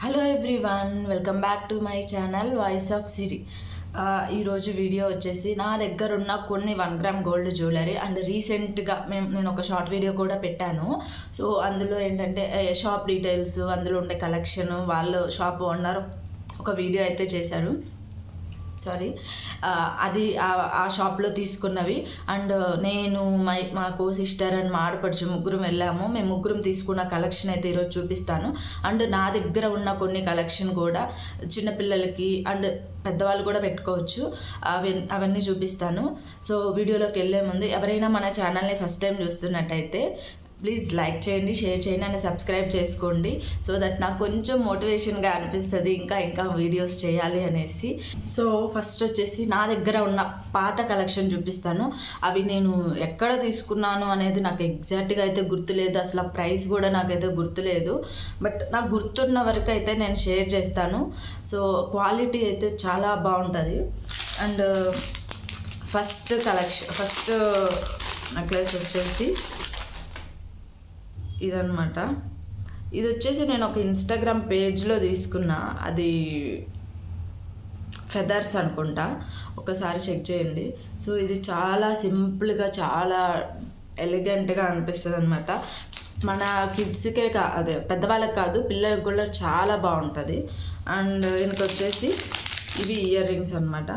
Hello everyone, welcome back to my channel voice of Siri. ఈరోజు video వచ్చేసి నా దగ్గర ఉన్న కొన్ని 1 గ్రామ్ గోల్డ్ జ్యువెలరీ అండ్ రీసెంట్గా నేను ఒక షార్ట్ వీడియో కూడా పెట్టాను. సో అందులో ఏంటంటే షాప్ డీటెయిల్స్, అందులో ఉండే కలెక్షన్, వాళ్ళు షాప్ ఓనర్ ఒక వీడియో అయితే చేశారు. అది ఆ షాప్లో తీసుకున్నవి. అండ్ నేను మా కో సిస్టర్ అండ్ మా ఆడపడుచు ముగ్గురం వెళ్ళాము. మేము ముగ్గురం తీసుకున్న కలెక్షన్ అయితే ఈరోజు చూపిస్తాను. అండ్ నా దగ్గర ఉన్న కొన్ని కలెక్షన్ కూడా చిన్నపిల్లలకి అండ్ పెద్దవాళ్ళు కూడా పెట్టుకోవచ్చు, అవన్నీ చూపిస్తాను. సో వీడియోలోకి వెళ్ళే ముందు ఎవరైనా మన ఛానల్ని ఫస్ట్ టైం చూస్తున్నట్టయితే ప్లీజ్ లైక్ చేయండి, షేర్ చేయండి అండ్ సబ్స్క్రైబ్ చేసుకోండి. సో దట్ నాకు కొంచెం మోటివేషన్గా అనిపిస్తుంది ఇంకా వీడియోస్ చేయాలి అనేసి. సో ఫస్ట్ వచ్చేసి నా దగ్గర ఉన్న పాత కలెక్షన్ చూపిస్తాను. అవి నేను ఎక్కడ తీసుకున్నాను అనేది నాకు ఎగ్జాక్ట్గా అయితే గుర్తులేదు, అసలు ఆ ప్రైస్ కూడా నాకైతే గుర్తులేదు. బట్ నాకు గుర్తున్న వరకు అయితే నేను షేర్ చేస్తాను. సో క్వాలిటీ అయితే చాలా బాగుంటుంది. అండ్ ఫస్ట్ నెక్లెస్ వచ్చేసి ఇదన్నమాట. ఇది వచ్చేసి నేను ఒక ఇన్స్టాగ్రామ్ పేజ్లో తీసుకున్నా, అది ఫెదర్స్ అనుకుంటా, ఒకసారి చెక్ చేయండి. సో ఇది చాలా సింపుల్గా చాలా ఎలిగెంట్గా అనిపిస్తుంది అనమాట. మన కిడ్స్కే అదే పెద్దవాళ్ళకి కాదు, పిల్లలకు కూడా చాలా బాగుంటుంది. అండ్ దీనికి వచ్చేసి ఇవి ఇయర్ రింగ్స్ అనమాట.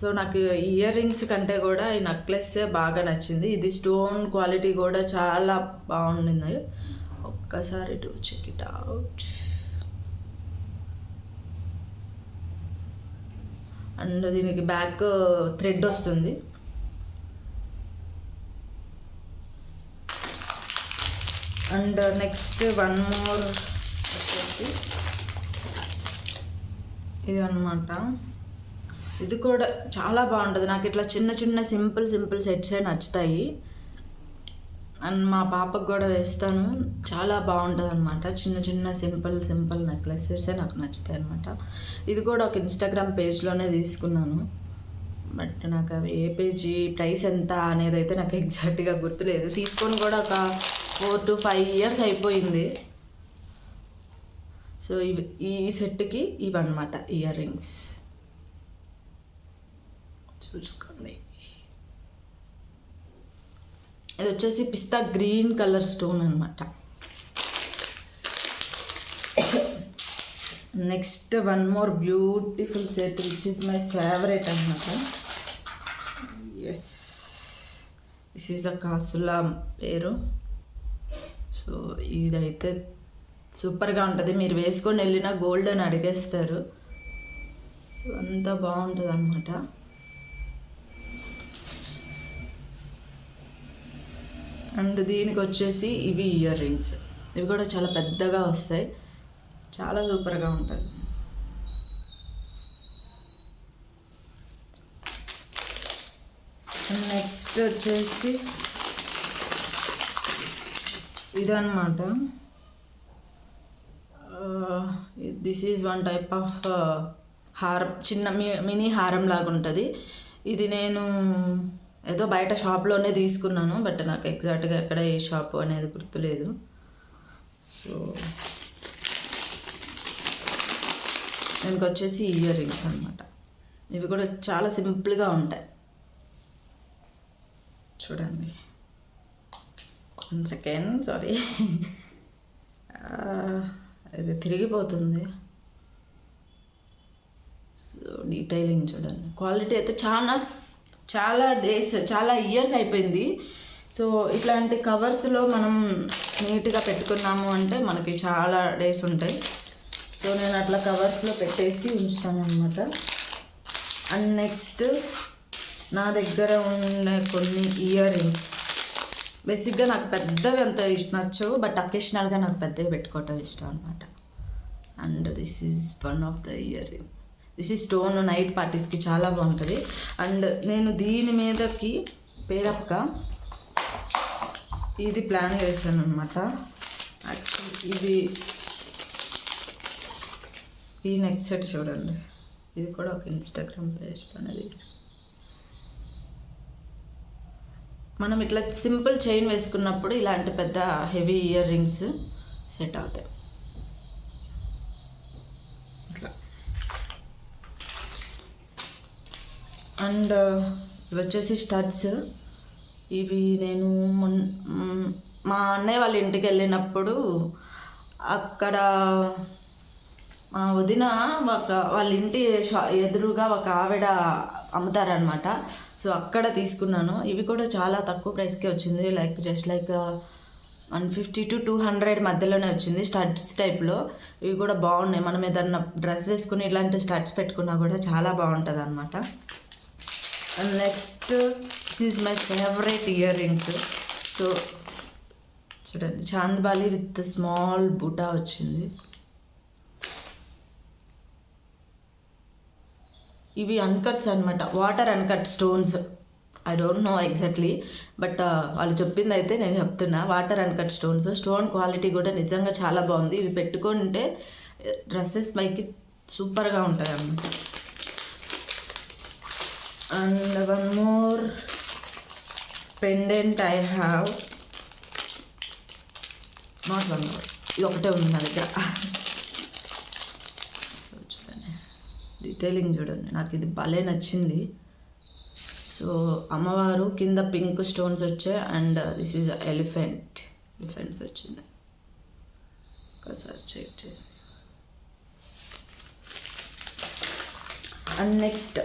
సో నాకు ఇయర్ రింగ్స్ కంటే కూడా ఈ నెక్లెస్ బాగా నచ్చింది. ఇది స్టోన్ క్వాలిటీ కూడా చాలా బాగుంది. ఒక్కసారి to check it out. And దీనికి బ్యాక్ థ్రెడ్ వస్తుంది. అండ్ నెక్స్ట్ వన్ మోర్ వచ్చేసి ఇది అనమాట. ఇది కూడా చాలా బాగుంటుంది. నాకు ఇట్లా చిన్న సింపుల్ సెట్సే నచ్చుతాయి. అండ్ మా పాపకు కూడా వేస్తాను, చాలా బాగుంటుంది అనమాట. చిన్న సింపుల్ నెక్లెసెసే నాకు నచ్చుతాయి అనమాట. ఇది కూడా ఒక ఇన్స్టాగ్రామ్ పేజ్లోనే తీసుకున్నాను. బట్ నాకు అవి ఏ పేజీ, ప్రైస్ ఎంత అనేది అయితే నాకు ఎగ్జాక్ట్గా గుర్తులేదు. తీసుకొని కూడా ఒక 4 to 5 years అయిపోయింది. సో ఈ సెట్కి ఇవన్నమాట ఇయర్ రింగ్స్, చూసుకోండి. ఇది వచ్చేసి పిస్తా గ్రీన్ కలర్ స్టోన్ అనమాట. Next one more beautiful set which is my favourite అనమాట. ఎస్, దిస్ ఈజ్ అ కాసులా పేరు. సో ఇదైతే సూపర్గా ఉంటుంది. మీరు వేసుకొని వెళ్ళినా గోల్డ్ అని అడిగేస్తారు. సో అంత బాగుంటుంది అనమాట. అండ్ దీనికి వచ్చేసి ఇవి ఇయర్ రింగ్స్. ఇవి కూడా చాలా పెద్దగా వస్తాయి, చాలా సూపర్గా ఉంటుంది. నెక్స్ట్ వచ్చేసి ఇదన్నమాట. This is one type of హారం, చిన్న మినీ హారం లాగా ఉంటుంది. ఇది నేను ఏదో బయట షాప్లోనే తీసుకున్నాను, బట్ నాకు ఎగ్జాక్ట్గా ఎక్కడ ఏ షాపు అనేది గుర్తులేదు. సో దీనికి వచ్చేసి ఇయర్ రింగ్స్ అనమాట. ఇవి కూడా చాలా సింపుల్గా ఉంటాయి. చూడండి, 1 second, సారీ, ఇది తిరిగిపోతుంది. సో డీటెయిలింగ్ చూడండి, క్వాలిటీ అయితే చాలా డేస్, చాలా ఇయర్స్ అయిపోయింది. సో ఇట్లాంటి కవర్స్లో మనం నీట్గా పెట్టుకున్నాము అంటే మనకి చాలా డేస్ ఉంటాయి. సో నేను అట్లా కవర్స్లో పెట్టేసి ఉంచుతాను అనమాట. అండ్ నెక్స్ట్ నా దగ్గర ఉండే కొన్ని ఇయర్ రింగ్స్. బేసిక్గా నాకు పెద్దవి అంత నచ్చవు, బట్ అకేషనల్గా నాకు పెద్దవి పెట్టుకోవటం ఇష్టం అనమాట. And this is one of the ear ring. This ఈ స్టోన్ నైట్ పార్టీస్కి చాలా బాగుంటుంది. అండ్ నేను దీని మీదకి పేరప్గా ఇది ప్లాన్ చేశాను అనమాట. యాక్చువల్లీ ఈ నెక్స్ట్ సెట్ చూడండి, ఇది కూడా ఒక ఇన్స్టాగ్రామ్ పేజ్లోనే తీసి మనం ఇట్లా సింపుల్ చైన్ వేసుకున్నప్పుడు ఇలాంటి పెద్ద హెవీ ఇయర్ రింగ్స్ సెట్ అవుతాయి. అండ్ ఇవి వచ్చేసి స్టడ్స్. ఇవి నేను మా అన్నయ్య వాళ్ళ ఇంటికి వెళ్ళినప్పుడు అక్కడ మా వదిన వాళ్ళ ఇంటి ఎదురుగా ఒక ఆవిడ అమ్ముతారనమాట. సో అక్కడ తీసుకున్నాను. ఇవి కూడా చాలా తక్కువ ప్రైస్కే వచ్చింది, జస్ట్ 150 to 200 మధ్యలోనే వచ్చింది, స్టడ్స్ టైప్లో. ఇవి కూడా బాగున్నాయి. మనం ఏదన్నా డ్రెస్ వేసుకుని ఇలాంటి స్టడ్స్ పెట్టుకున్నా కూడా చాలా బాగుంటుంది అనమాట. And next this is my favourite ear rings. So చూడండి, చాంద్బాలి విత్ స్మాల్ బుటా వచ్చింది. ఇవి అన్కట్స్ అనమాట, water uncut stones. I don't know exactly, but వాళ్ళు చెప్పింది అయితే నేను చెప్తున్నా. Water uncut stones. Stone quality కూడా నిజంగా చాలా బాగుంది. ఇవి పెట్టుకుంటే డ్రెస్సెస్ పైకి సూపర్గా ఉంటాయి అన్నమాట. And one more pendant I have, not one more, ఇది ఒకటే ఉంది నా దగ్గర. చూడండి, డీటెయిలింగ్ చూడండి, నాకు ఇది భలే నచ్చింది. సో అమ్మవారు కింద పింక్ స్టోన్స్ వచ్చాయి. అండ్ దిస్ ఈజ్ ఎలిఫెంట్స్ వచ్చింది. ఒకసారి చెక్ చేయండి. అండ్ నెక్స్ట్,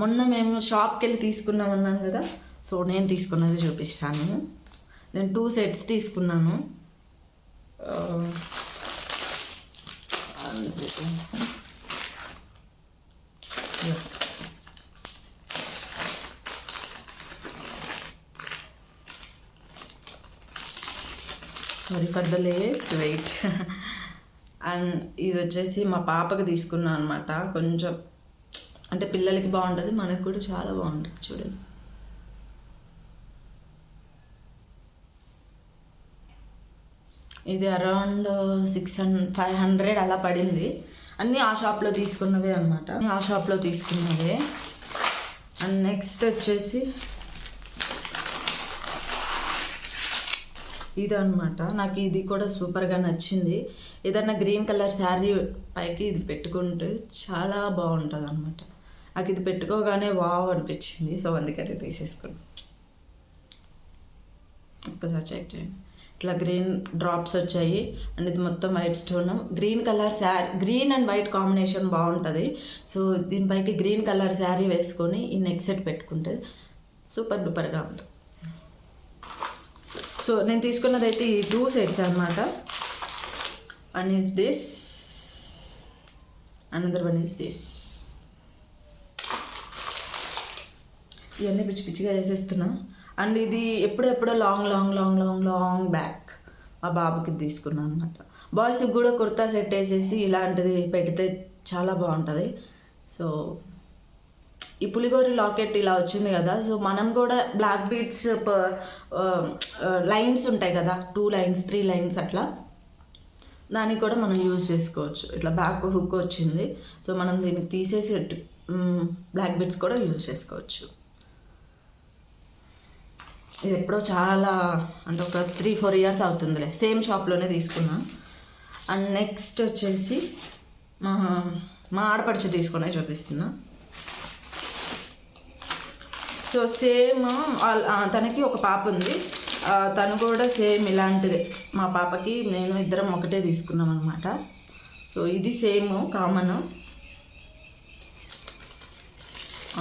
మొన్న మేము షాప్కి వెళ్ళి తీసుకున్నాం అన్నాను కదా. సో నేను తీసుకున్నది చూపిస్తాను. నేను 2 sets తీసుకున్నాను. Sorry for the late wait. And ఇది వచ్చేసి మా పాపకి తీసుకున్నాను అనమాట. కొంచెం అంటే పిల్లలకి బాగుంటుంది, మనకు కూడా చాలా బాగుంటుంది. చూడండి, ఇది అరౌండ్ 500 అలా పడింది. అన్నీ ఆ షాప్లో తీసుకున్నవే అనమాట, ఆ షాప్లో తీసుకున్నవే. అండ్ నెక్స్ట్ వచ్చేసి ఇది అనమాట. నాకు ఇది కూడా సూపర్గా నచ్చింది. ఏదన్నా గ్రీన్ కలర్ శారీ పైకి ఇది పెట్టుకుంటే చాలా బాగుంటుంది అనమాట. నాకు ఇది పెట్టుకోగానే వావ్ అనిపించింది. సో అందుకని తీసేసుకున్నాను. ఒక్కసారి చెక్ చేయండి. ఇట్లా గ్రీన్ డ్రాప్స్ వచ్చాయి. అండ్ ఇది మొత్తం white stone. Green colour sari, green and white combination బాగుంటుంది. సో దీనిపైకి గ్రీన్ కలర్ శారీ వేసుకొని ఈ నెక్ సెట్ పెట్టుకుంటే సూపర్ డూపర్గా ఉంటుంది. సో నేను తీసుకున్నది అయితే ఈ 2 sets అనమాట. One is this, another one is this. ఇవన్నీ పిచ్చి పిచ్చిగా వేసేస్తున్నా. అండ్ ఇది ఎప్పుడెప్పుడో లాంగ్ బ్యాక్ మా బాబుకి తీసుకున్నాను అనమాట. బాయ్స్కి కూడా కుర్తా సెట్ వేసేసి ఇలాంటిది పెడితే చాలా బాగుంటుంది. సో ఈ పులిగోరి లాకెట్ ఇలా వచ్చింది కదా. సో మనం కూడా బ్లాక్ బీడ్స్ లైన్స్ ఉంటాయి కదా, 2 lines 3 lines అట్లా, దానికి కూడా మనం యూజ్ చేసుకోవచ్చు. ఇట్లా బ్యాక్ హుక్ వచ్చింది. సో మనం దీన్ని తీసేసి బ్లాక్ బీడ్స్ కూడా యూజ్ చేసుకోవచ్చు. ఇది ఎప్పుడో చాలా అంటే ఒక 3-4 years అవుతుందిలే, సేమ్ షాప్లోనే తీసుకున్నా. అండ్ నెక్స్ట్ వచ్చేసి మా ఆడపడుచు తీసుకునే చూపిస్తున్నా. సో సేమ్ తనకి ఒక పాప ఉంది. తను కూడా సేమ్ ఇలాంటిదే. మా పాపకి నేను ఇద్దరం ఒకటే తీసుకున్నాం అనమాట. సో ఇది సేమ్ కామన్.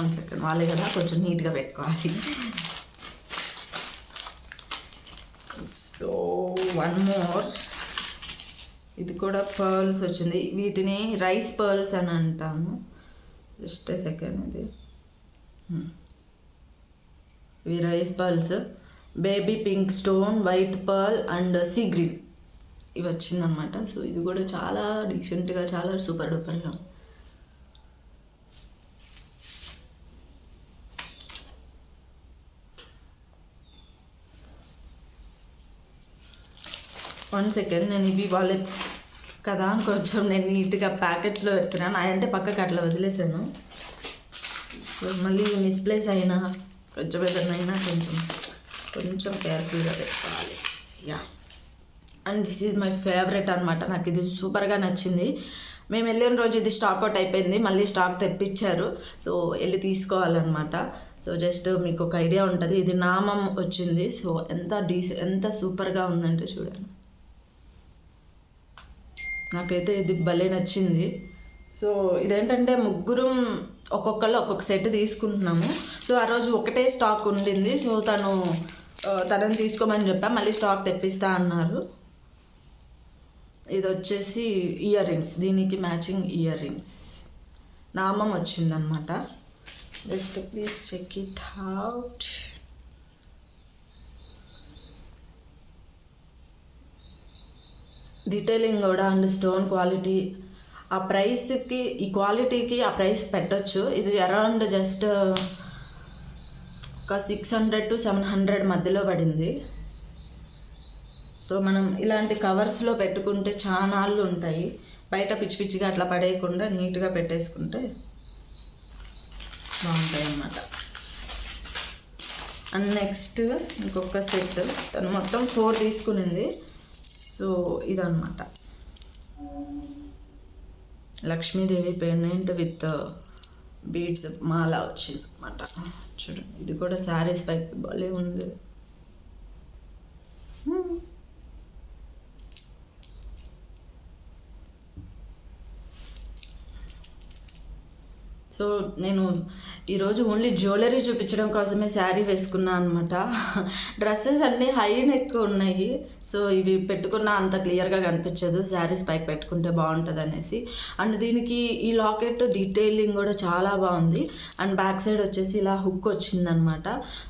1 second, వాళ్ళే కదా కొంచెం నీట్గా పెట్టుకోవాలి. సో వన్ మోర్, ఇది కూడా పర్ల్స్ వచ్చింది. వీటిని రైస్ పర్ల్స్ అని అంటాము. జస్ట్ ఏ సెకండ్, ఇది ఇవి rice pearls. Baby pink stone, white pearl and sea green ఇవి వచ్చిందనమాట. సో ఇది కూడా చాలా డీసెంట్గా, చాలా సూపర్ డూపర్గా. వన్ సెకండ్, నేను ఇవి వాళ్ళే కదా అని కొంచెం నేను నీట్గా ప్యాకెట్స్లో పెడుతున్నాను. అంటే పక్కకి అట్లా వదిలేసాను. సో మళ్ళీ మిస్ప్లేస్ అయినా కొంచెం ఏదైనా కొంచెం కేర్ఫుల్గా పెట్టుకోవాలి. Yeah, and this is my favourite అనమాట. నాకు ఇది సూపర్గా నచ్చింది. మేము వెళ్ళిన రోజు ఇది స్టాక్ అవుట్ అయిపోయింది, మళ్ళీ స్టాక్ తెప్పించారు. సో వెళ్ళి తీసుకోవాలన్నమాట. సో జస్ట్ మీకు ఒక ఐడియా ఉంటుంది. ఇది నామం వచ్చింది. సో ఎంత సూపర్గా ఉందంటే చూడండి, నాకైతే ఇది భలే నచ్చింది. సో ఇదేంటంటే ముగ్గురం ఒక్కొక్కళ్ళు ఒక్కొక్క సెట్ తీసుకుంటున్నాము. సో ఆ రోజు ఒకటే స్టాక్ ఉండింది. సో తనని తీసుకోమని చెప్పా, మళ్ళీ స్టాక్ తెప్పిస్తా అన్నారు. ఇది వచ్చేసి ఇయర్ రింగ్స్, దీనికి మ్యాచింగ్ ఇయర్ రింగ్స్ నామం వచ్చిందనమాట. Just please check it out. Detailing కూడా అండ్ స్టోన్ క్వాలిటీ, ఆ ప్రైస్కి ఈ క్వాలిటీకి ఆ ప్రైస్ పెట్టచ్చు. ఇది అరౌండ్ జస్ట్ ఒక 600 to 700 మధ్యలో పడింది. సో మనం ఇలాంటి కవర్స్లో పెట్టుకుంటే చాలా నాళ్ళు ఉంటాయి. బయట పిచ్చి పిచ్చిగా అట్లా పడేయకుండా నీట్గా పెట్టేసుకుంటే బాగుంటాయి అన్నమాట. అండ్ నెక్స్ట్ ఇంకొక సెట్, తను మొత్తం 4 తీసుకునింది. సో ఇదన్నమాట, లక్ష్మీదేవి పెండెంట్ విత్ బీడ్స్ మాల వచ్చింది అన్నమాట. చూడండి, ఇది కూడా శారీస్ పైకి భలే ఉంది. సో నేను ఈరోజు ఓన్లీ జ్యువెలరీ చూపించడం కోసమే శారీ వేసుకున్నాను అనమాట. డ్రెస్సెస్ అన్నీ హై నెక్ ఉన్నాయి. సో ఇవి పెట్టుకున్నా అంత క్లియర్గా కనిపించదు, శారీస్ పైకి పెట్టుకుంటే బాగుంటుంది అనేసి. అండ్ దీనికి ఈ లాకెట్ డీటెయిలింగ్ కూడా చాలా బాగుంది. అండ్ బ్యాక్ సైడ్ వచ్చేసి ఇలా హుక్ వచ్చిందనమాట.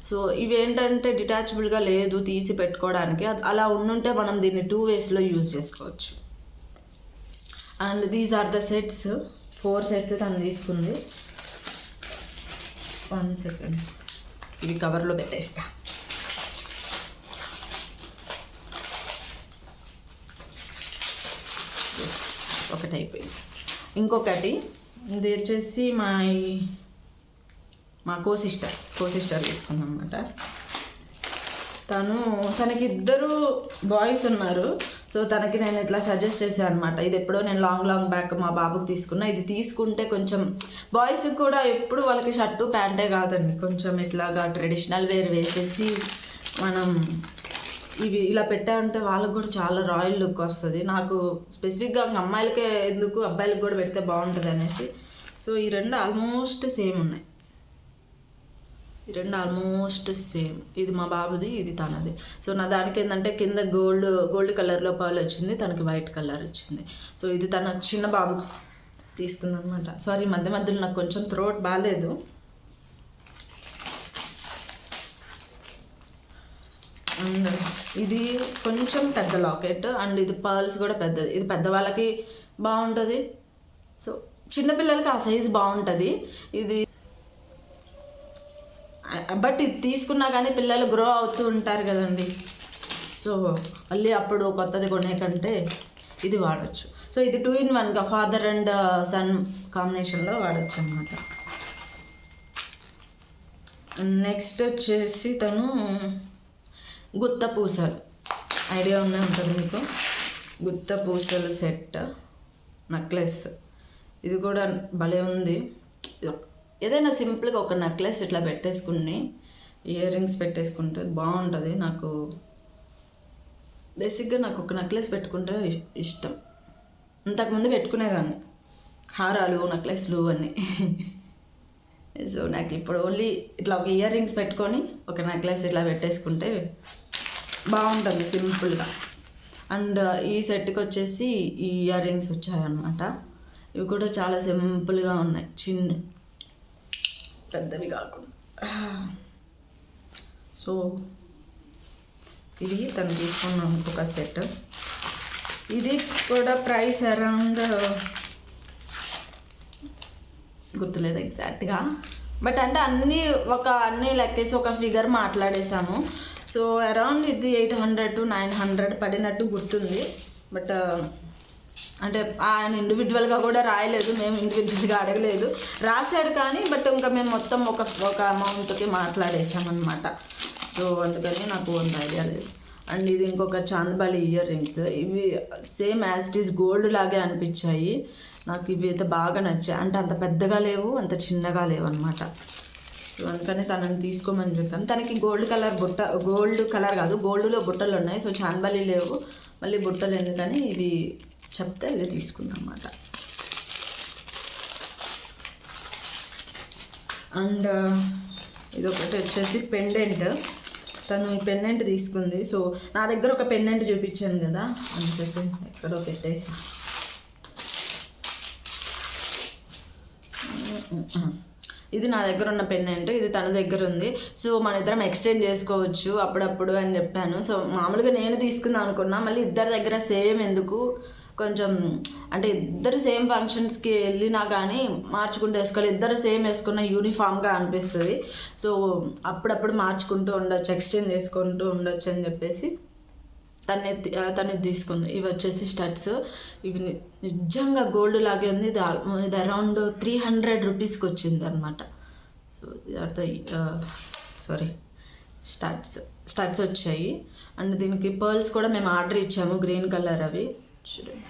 సో ఇవి ఏంటంటే డిటాచబుల్గా లేదు, తీసి పెట్టుకోవడానికి. అలా ఉండుంటే మనం దీన్ని 2 waysలో యూజ్ చేసుకోవచ్చు. And these are the sets, 4 sets తను తీసుకుంది. 1 second, ఇవి కవర్లో పెట్టేస్తా. ఒకటి అయిపోయింది. ఇంకొకటి ఇది వచ్చేసి మా కో సిస్టర్ తీసుకుందాం అనమాట. తనకి 2 బాయ్స్ ఉన్నారు. సో తనకి నేను ఇట్లా సజెస్ట్ చేశాను అనమాట. ఇది ఎప్పుడో నేను లాంగ్ బ్యాక్ మా బాబుకి తీసుకున్నా. ఇది తీసుకుంటే కొంచెం బాయ్స్కి కూడా ఎప్పుడు వాళ్ళకి షర్టు ప్యాంటే కాదండి, కొంచెం ఇట్లాగా ట్రెడిషనల్ వేర్ వేసేసి మనం ఇవి ఇలా పెట్టామంటే వాళ్ళకి కూడా చాలా రాయల్ లుక్ వస్తుంది. నాకు స్పెసిఫిక్గా అమ్మాయిలకే ఎందుకు, అబ్బాయిలకు కూడా పెడితే బాగుంటుంది అనేసి. సో ఈ 2 ఆల్మోస్ట్ సేమ్ ఉన్నాయి. ఈ 2 ఆల్మోస్ట్ సేమ్. ఇది మా బాబుది, ఇది తనది. సో నా దానికి ఏంటంటే కింద గోల్డ్ కలర్లో పర్ల్ వచ్చింది, తనకి వైట్ కలర్ వచ్చింది. సో ఇది తన చిన్న బాబు తీసుకుందనమాట. సారీ, మధ్యలో నాకు కొంచెం థ్రోట్ బాగాలేదు. అండ్ ఇది కొంచెం పెద్ద లాకెట్, అండ్ ఇది పర్ల్స్ కూడా పెద్దది. ఇది పెద్దవాళ్ళకి బాగుంటుంది. సో చిన్నపిల్లలకి ఆ సైజ్ బాగుంటుంది ఇది. బట్ ఇది తీసుకున్నా కానీ పిల్లలు గ్రో అవుతూ ఉంటారు కదండి. సో మళ్ళీ అప్పుడు కొత్తది కొనే కంటే ఇది వాడచ్చు. సో ఇది 2 in 1గా ఫాదర్ అండ్ సన్ కాంబినేషన్లో వాడచ్చు అన్నమాట. నెక్స్ట్ వచ్చేసి తను గుత్త పూసలు, ఐడియా ఉంటుంది మీకు, గుత్త పూసలు సెట్ నెక్లెస్. ఇది కూడా భలే ఉంది. ఏదైనా సింపుల్గా ఒక నెక్లెస్ ఇట్లా పెట్టేసుకుని ఇయర్ రింగ్స్ పెట్టేసుకుంటే బాగుంటుంది. నాకు బేసిక్గా నాకు ఒక నెక్లెస్ పెట్టుకుంటే ఇష్టం. ఇంతకుముందు పెట్టుకునేదాన్ని హారాలు, నెక్లెస్లు అన్నీ. సో నాకు ఇప్పుడు ఓన్లీ ఇట్లా ఒక ఇయర్ రింగ్స్ పెట్టుకొని ఒక నెక్లెస్ ఇట్లా పెట్టేసుకుంటే బాగుంటుంది సింపుల్గా. అండ్ ఈ సెట్కి వచ్చేసి ఈ ఇయర్ రింగ్స్ వచ్చాయన్నమాట. ఇవి కూడా చాలా సింపుల్గా ఉన్నాయి, పెద్దవి కాకుండా. సో ఇది తను తీసుకున్న ఇంకొక సెట్. ఇది కూడా ప్రైస్ అరౌండ్ గుర్తులేదు ఎగ్జాక్ట్గా, బట్ అంటే అన్నీ లెక్కేసి ఒక ఫిగర్ మాట్లాడేసాము. సో అరౌండ్ ఇది 800 to 900 పడినట్టు గుర్తుంది. బట్ అంటే ఆయన ఇండివిజువల్గా కూడా రాయలేదు, మేము ఇండివిజువల్గా అడగలేదు, రాశాడు కానీ బట్ ఇంకా మేము మొత్తం ఒక అమౌంట్కి మాట్లాడేసామన్నమాట. సో అందుకని నాకు అంత ఐడియా లేదు. అండ్ ఇది ఇంకొక చాందబాలి ఇయర్ రింగ్స్. ఇవి same as it is gold లాగే అనిపించాయి నాకు. ఇవి అయితే బాగా నచ్చాయి. అంటే అంత పెద్దగా లేవు, అంత చిన్నగా లేవు అనమాట. సో అందుకని తనని తీసుకోమని చెప్పాను. తనకి గోల్డ్ కలర్ కాదు, గోల్డ్లో బుట్టలు ఉన్నాయి. సో చాందబాలి లేవు, మళ్ళీ బుట్టలు ఎందుకని ఇది చెప్తే ఇది తీసుకుందాం అన్నమాట. అండ్ ఇది ఒకటి వచ్చేసి పెండెంట్. తను ఈ పెండెంట్ తీసుకుంది. సో నా దగ్గర ఒక పెండెంట్ చూపించాను కదా, అని చెప్పి ఎక్కడో పెట్టేసి. ఇది నా దగ్గర ఉన్న పెండెంట్, ఇది తన దగ్గర ఉంది. సో మన ఇద్దరం ఎక్స్చేంజ్ చేసుకోవచ్చు అప్పుడప్పుడు అని చెప్పాను. సో మామూలుగా నేను తీసుకుందాం అనుకున్నా, మళ్ళీ ఇద్దరి దగ్గర సేమ్ ఎందుకు, కొంచెం అంటే ఇద్దరు సేమ్ ఫంక్షన్స్కి వెళ్ళినా కానీ మార్చుకుంటూ వేసుకోవాలి. ఇద్దరు సేమ్ వేసుకున్న యూనిఫామ్గా అనిపిస్తుంది. సో అప్పుడప్పుడు మార్చుకుంటూ ఉండొచ్చు, ఎక్స్చేంజ్ చేసుకుంటూ ఉండొచ్చు అని చెప్పేసి తను తీసుకుంది. ఇవి వచ్చేసి స్టడ్స్. ఇవి నిజంగా గోల్డ్ లాగే ఉంది. ఇది అరౌండ్ 300 రూపీస్కి వచ్చింది అనమాట. సో స్టడ్స్ వచ్చాయి. అండ్ దీనికి పర్ల్స్ కూడా మేము ఆర్డర్ ఇచ్చాము, గ్రీన్ కలర్ అవి చూడండి.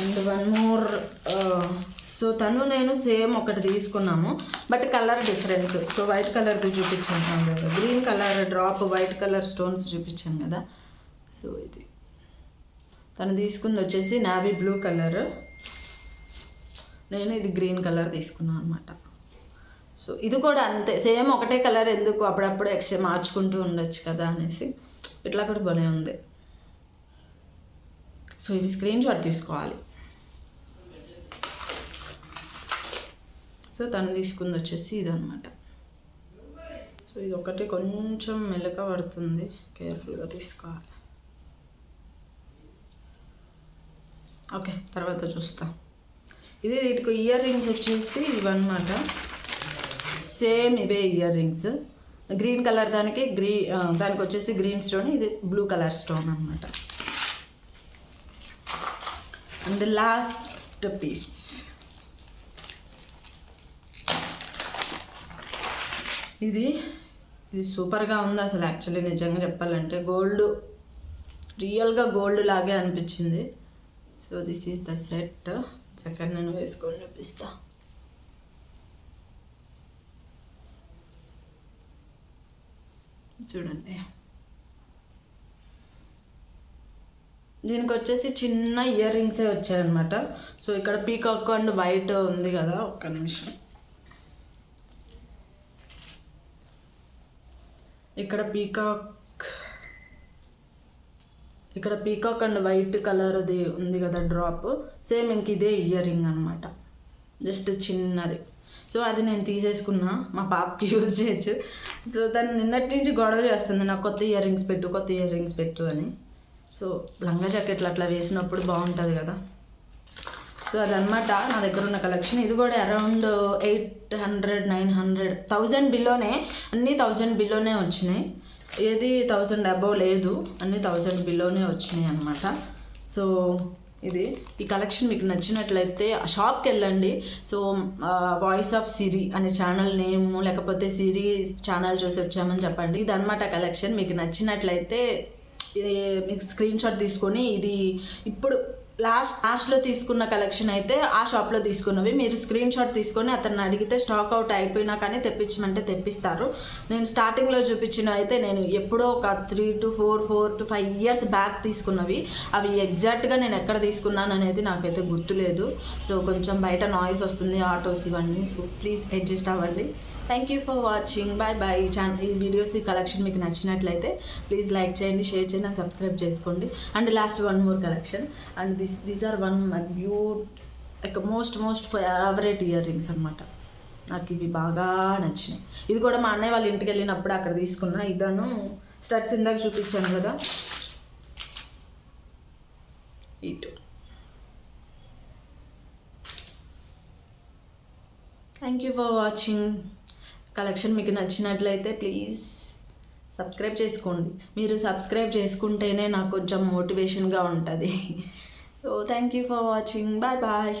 And one more. సో తను నేను సేమ్ ఒకటి తీసుకున్నాము, but colour difference. So white కలర్ది చూపించాను కదా, green colour drop white colour stones చూపించాను కదా. సో ఇది తను తీసుకుంది వచ్చేసి నావీ బ్లూ కలర్, నేను ఇది గ్రీన్ కలర్ తీసుకున్నాను అనమాట. సో ఇది కూడా అంతే సేమ్, ఒకటే కలర్ ఎందుకు అప్పుడప్పుడు మార్చుకుంటూ ఉండొచ్చు కదా అనేసి ఇట్లా కూడా బాగానే ఉంది. సో ఇది స్క్రీన్ షాట్ తీసుకోవాలి. సో తను తీసుకుంది వచ్చేసి ఇది అనమాట. సో ఇది ఒకటి కొంచెం మెలక పడుతుంది, కేర్ఫుల్గా తీసుకోవాలి. ఓకే, తర్వాత చూస్తా. ఇది వీటికి ఇయర్ రింగ్స్ వచ్చేసి ఇవన్నమాట. సేమ్ ఇవే ఇయర్ రింగ్స్. గ్రీన్ కలర్ దానికి దానికి వచ్చేసి గ్రీన్ స్టోన్, ఇది బ్లూ కలర్ స్టోన్ అనమాట. అండ్ లాస్ట్ పీస్ ఇది సూపర్గా ఉంది అసలు. యాక్చువల్లీ నిజంగా చెప్పాలంటే రియల్గా గోల్డ్ లాగే అనిపించింది. So this is the set. Second నేను వేసుకొని చూపిస్తా. చూడండి, దీనికి వచ్చేసి చిన్న ఇయర్ రింగ్సే వచ్చాయన్నమాట. సో ఇక్కడ పీకాక్ అండ్ వైట్ ఉంది కదా, ఒక్క నిమిషం. ఇక్కడ పీకాక్ అండ్ వైట్ కలర్ది ఉంది కదా డ్రాప్, సేమ్ ఇంక ఇదే ఇయర్ రింగ్ అనమాట, జస్ట్ చిన్నది. సో అది నేను తీసేసుకున్నా, మా పాపకి యూజ్ చేయొచ్చు. సో దాన్ని నిన్నటి నుంచి గొడవ చేస్తుంది, నాకు కొత్త ఇయర్ రింగ్స్ పెట్టు అని. సో లంగా జాకెట్లు అట్లా వేసినప్పుడు బాగుంటుంది కదా. సో అదనమాట నా దగ్గర ఉన్న కలెక్షన్. ఇది కూడా అరౌండ్ 800, 900, 1000 బిలోనే, అన్నీ 1000 బిలోనే వచ్చినాయి. ఏది 1000 అబవ్ లేదు, అన్నీ 1000 బిలోనే వచ్చినాయి అనమాట. సో ఈ కలెక్షన్ మీకు నచ్చినట్లయితే షాప్కి వెళ్ళండి. సో వాయిస్ ఆఫ్ సిరి అనే ఛానల్ నేమ్, లేకపోతే సిరి ఛానల్ చూసి వచ్చామని చెప్పండి. ఇది అనమాట కలెక్షన్. మీకు నచ్చినట్లయితే మీకు స్క్రీన్ షాట్ తీసుకొని, ఇది ఇప్పుడు లాస్ట్లో తీసుకున్న కలెక్షన్ అయితే ఆ షాప్లో తీసుకున్నవి, మీరు స్క్రీన్ షాట్ తీసుకొని అతన్ని అడిగితే స్టాక్ అవుట్ అయిపోయినా కానీ తెప్పించమంటే తెప్పిస్తారు. నేను స్టార్టింగ్లో చూపించిన అయితే నేను ఎప్పుడో ఒక 3 to 4 to 5 years బ్యాక్ తీసుకున్నవి. అవి ఎగ్జాక్ట్గా నేను ఎక్కడ తీసుకున్నాను అనేది నాకైతే గుర్తులేదు. సో కొంచెం బయట నాయిస్ వస్తుంది, ఆటోస్ ఇవన్నీ. సో ప్లీజ్ అడ్జస్ట్ అవ్వండి. Thank you for watching. Bye. ఈ వీడియోస్, ఈ కలెక్షన్ మీకు నచ్చినట్లయితే ప్లీజ్ లైక్ చేయండి, షేర్ చేయండి అండ్ సబ్స్క్రైబ్ చేసుకోండి. And last one more collection. And these are one most favourite ear rings అనమాట. నాకు ఇవి బాగా నచ్చినాయి. ఇది కూడా మా అన్నయ్య వాళ్ళ ఇంటికి వెళ్ళినప్పుడు అక్కడ తీసుకున్నా. ఇదను స్టడ్స్ ఇందాక చూపించాను కదా, ఇటు. Thank you for watching. Collection మీకు నచ్చినట్లయితే ప్లీజ్ సబ్స్క్రైబ్ చేసుకోండి. మీరు సబ్స్క్రైబ్ చేసుకుంటేనే నాకు కొంచెం మోటివేషన్గా ఉంటుంది. So thank you for watching. Bye.